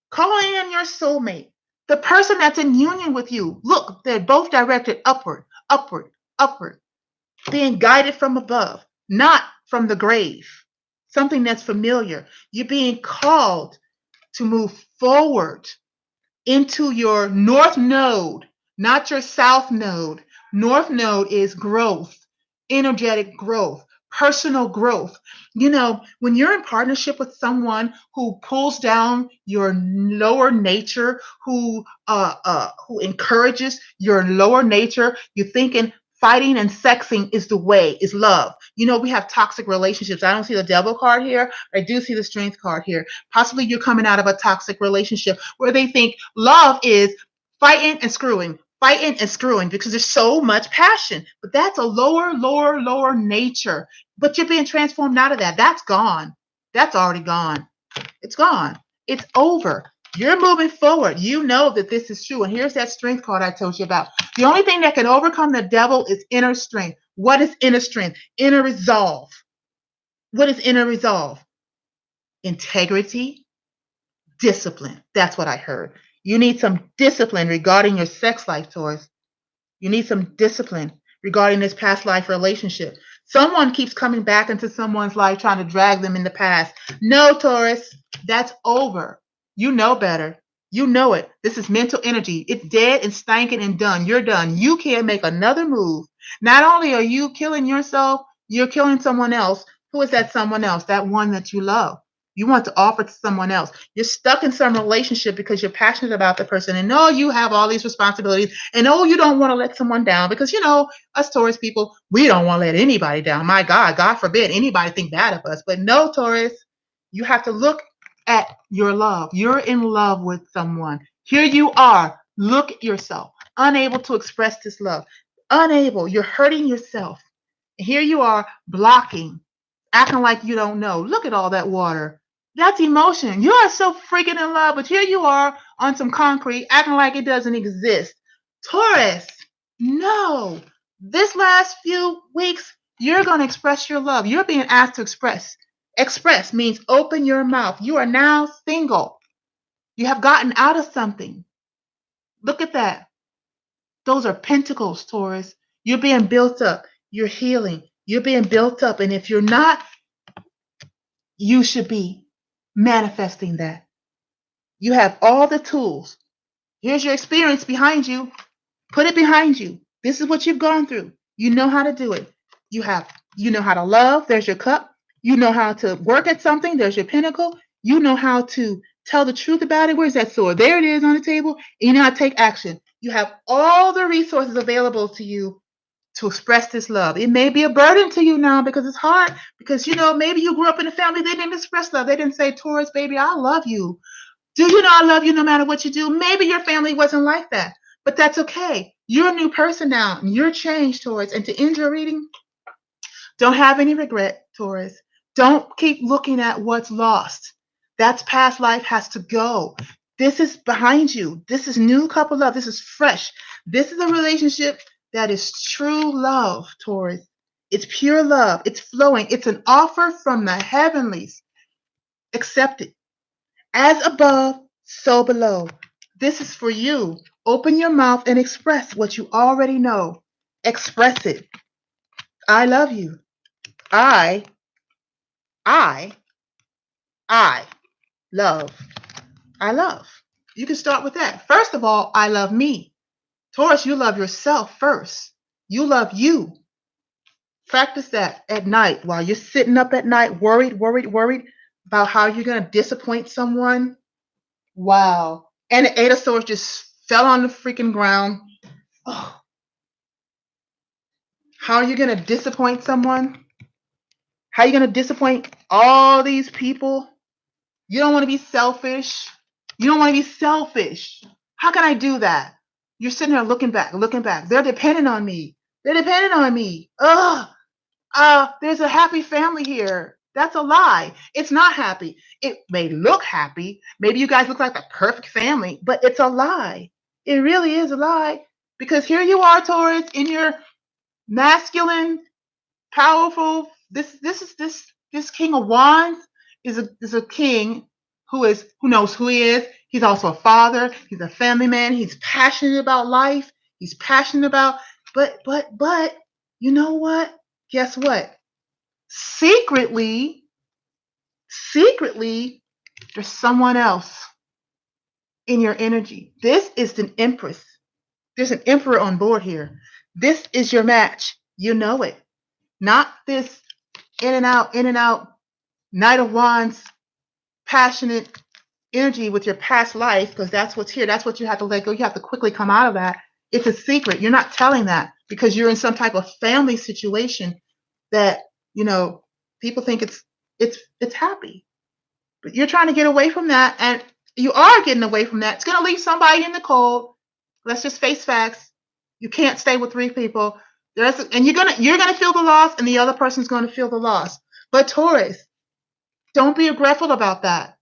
calling in your soulmate, the person that's in union with you. Look, they're both directed upward, upward, upward, being guided from above, not from the grave. Something that's familiar. You're being called to move forward into your north node, not your south node. North node is growth, energetic growth, personal growth. You know, when you're in partnership with someone who pulls down your lower nature, who encourages your lower nature, you're thinking fighting and sexing is the way, is love. You know, we have toxic relationships. I don't see the devil card here. I do see the strength card here. Possibly you're coming out of a toxic relationship where they think love is fighting and screwing because there's so much passion. But that's a lower nature. But you're being transformed out of that. That's gone. That's already gone. It's gone. It's over. You're moving forward. You know that this is true. And here's that strength card I told you about. The only thing that can overcome the devil is inner strength. What is inner strength? Inner resolve. What is inner resolve? Integrity, discipline. That's what I heard. You need some discipline regarding your sex life, Taurus. You need some discipline regarding this past life relationship. Someone keeps coming back into someone's life trying to drag them in the past. No, Taurus, that's over. You know better. You know it. This is mental energy. It's dead and stanking and done. You're done. You can't make another move. Not only are you killing yourself, you're killing someone else. Who is that someone else? That one that you love. You want to offer to someone else. You're stuck in some relationship because you're passionate about the person and know you have all these responsibilities and you don't want to let someone down because, you know, us Taurus people, we don't want to let anybody down. My God forbid anybody think bad of us. But no, Taurus, you have to look at your love. You're in love with someone. Here you are. Look at yourself, unable to express this love. Unable. You're hurting yourself. Here you are blocking, acting like you don't know. Look at all that water. That's emotion. You are so freaking in love, but here you are on some concrete acting like it doesn't exist. Taurus, no. This last few weeks, you're going to express your love. You're being asked to express. Express means open your mouth. You are now single. You have gotten out of something. Look at that. Those are pentacles, Taurus. You're being built up. You're healing. You're being built up. And if you're not, you should be manifesting that. You have all the tools. Here's your experience behind you. Put it behind you. This is what you've gone through. You know how to do it. You know how to love. There's your cup. You know how to work at something. There's your pinnacle. You know how to tell the truth about it. Where's that sword? There it is on the table. And you know how to take action. You have all the resources available to you to express this love. It may be a burden to you now because it's hard. Because, you know, maybe you grew up in a family, they didn't express love. They didn't say, Taurus, baby, I love you. Do you know I love you no matter what you do? Maybe your family wasn't like that, but that's okay. You're a new person now, and you're changed, Taurus. And to end your reading, don't have any regret, Taurus. Don't keep looking at what's lost. That's past life has to go. This is behind you. This is new couple love. This is fresh. This is a relationship that is true love, Taurus. It's pure love. It's flowing. It's an offer from the heavenlies. Accept it. As above, so below. This is for you. Open your mouth and express what you already know. Express it. I love you. I, I. Love. I love. You can start with that. First of all, I love me. Taurus, you love yourself first. You love you. Practice that at night while you're sitting up at night, worried about how you're going to disappoint someone. Wow. And the Eight of Swords just fell on the freaking ground. Oh, how are you going to disappoint someone? How are you going to disappoint all these people? You don't want to be selfish. You don't want to be selfish. How can I do that? You're sitting there looking back. They're dependent on me. Ugh. There's a happy family here. That's a lie. It's not happy. It may look happy. Maybe you guys look like the perfect family, but it's a lie. It really is a lie. Because here you are, Taurus, in your masculine, powerful. This King of Wands is a king who knows who he is. He's also a father. He's a family man. He's passionate about life. He's passionate about. But you know what? Guess what? Secretly, there's someone else in your energy. This is an empress. There's an emperor on board here. This is your match. You know it. Not this in and out, Knight of Wands, passionate energy with your past life, because that's what's here. That's what you have to let go. You have to quickly come out of that. It's a secret. You're not telling that because you're in some type of family situation that, people think it's happy. But you're trying to get away from that, and you are getting away from that. It's going to leave somebody in the cold. Let's just face facts. You can't stay with three people. And you're gonna feel the loss, and the other person's going to feel the loss. But Taurus, don't be aggressive about that.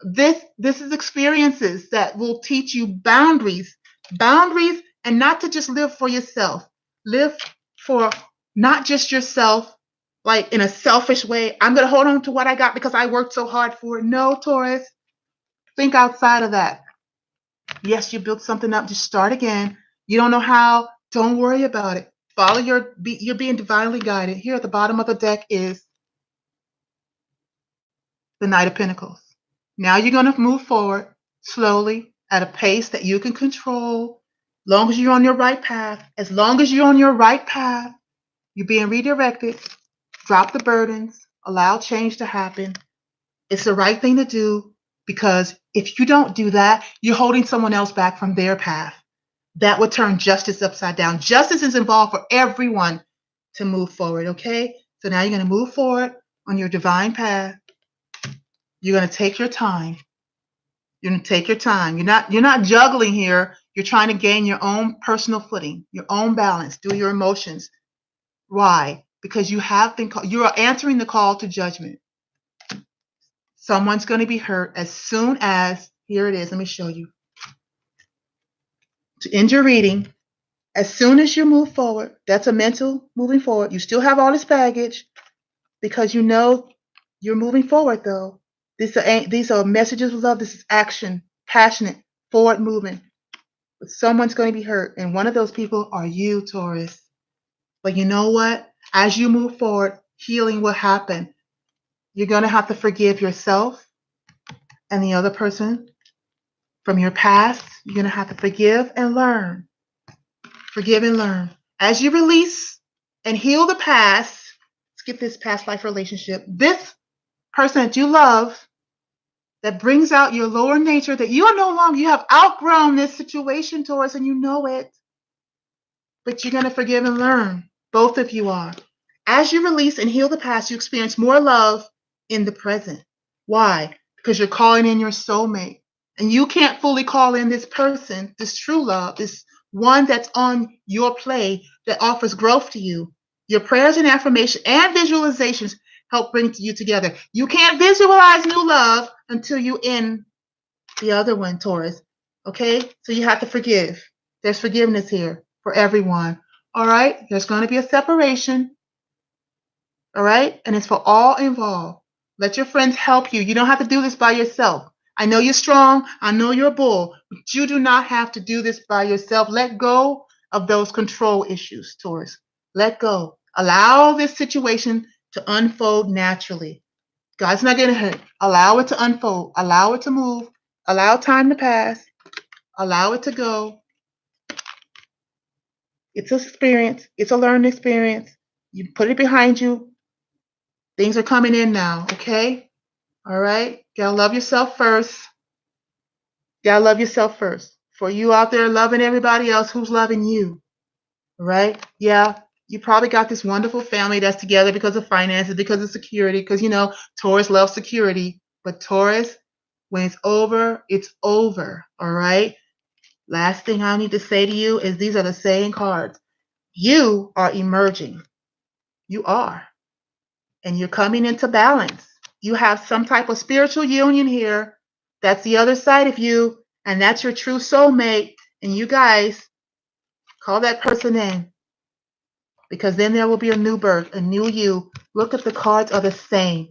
This is experiences that will teach you boundaries, and not to just live for yourself. Live for not just yourself, like in a selfish way. I'm going to hold on to what I got because I worked so hard for it. No, Taurus, think outside of that. Yes, you built something up. Just start again. You don't know how. Don't worry about it. Follow you're being divinely guided. Here at the bottom of the deck is the Knight of Pentacles. Now you're going to move forward slowly at a pace that you can control. As long as you're on your right path. You're being redirected. Drop the burdens. Allow change to happen. It's the right thing to do, because if you don't do that, you're holding someone else back from their path. That would turn justice upside down. Justice is involved for everyone to move forward, okay? So now you're going to move forward on your divine path. You're going to take your time. You're not juggling here. You're trying to gain your own personal footing, your own balance, through your emotions. Why? Because you are answering the call to judgment. Someone's going to be hurt as soon as, here it is, let me show you. To end your reading, as soon as you move forward, that's a mental moving forward. You still have all this baggage because you know you're moving forward, though. These are messages of love. This is action, passionate, forward movement. But someone's going to be hurt, and one of those people are you, Taurus. But you know what? As you move forward, healing will happen. You're going to have to forgive yourself and the other person from your past. You're going to have to forgive and learn. Forgive and learn. As you release and heal the past, let's get this past life relationship. This person that you love, that brings out your lower nature, that you are no longer, you have outgrown this situation, Taurus, and you know it. But you're going to forgive and learn. Both of you are. As you release and heal the past, you experience more love in the present. Why? Because you're calling in your soulmate. And you can't fully call in this person, this true love, this one that's on your play that offers growth to you. Your prayers and affirmation and visualizations help bring you together. You can't visualize new love until you end the other one, Taurus. Okay? So you have to forgive. There's forgiveness here for everyone. All right? There's going to be a separation. All right? And it's for all involved. Let your friends help you. You don't have to do this by yourself. I know you're strong. I know you're a bull. But you do not have to do this by yourself. Let go of those control issues, Taurus. Let go. Allow this situation to unfold naturally. God's not getting hurt. Allow it to unfold. Allow it to move. Allow time to pass. Allow it to go. It's an experience. It's a learning experience. You put it behind you. Things are coming in now, okay? All right? You gotta love yourself first. You gotta love yourself first. For you out there loving everybody else, who's loving you? All right? Yeah, you probably got this wonderful family that's together because of finances, because of security, because, Taurus loves security. But Taurus, when it's over, it's over. All right? Last thing I need to say to you is these are the same cards. You are emerging. You are. And you're coming into balance. You have some type of spiritual union here. That's the other side of you. And that's your true soulmate. And you guys call that person in. Because then there will be a new birth, a new you. Look at the cards are the same.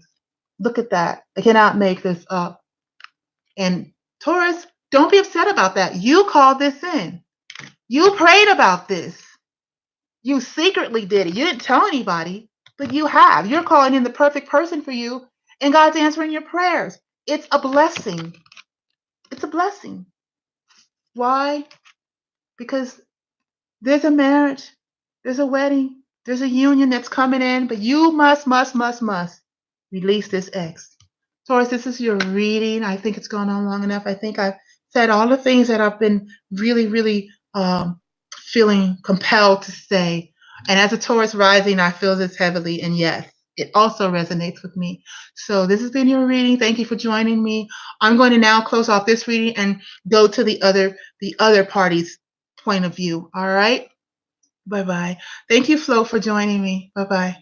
Look at that. I cannot make this up. And Taurus, don't be upset about that. You called this in. You prayed about this. You secretly did it. You didn't tell anybody, but you have. You're calling in the perfect person for you, and God's answering your prayers. It's a blessing. It's a blessing. Why? Because there's a marriage, there's a wedding, there's a union that's coming in, but you must release this ex. Taurus, this is your reading. I think it's gone on long enough. I think I've said all the things that I've been really feeling compelled to say. And as a Taurus rising, I feel this heavily. And yes, it also resonates with me. So this has been your reading. Thank you for joining me. I'm going to now close off this reading and go to the other party's point of view. All right. Bye-bye. Thank you, Flo, for joining me. Bye-bye.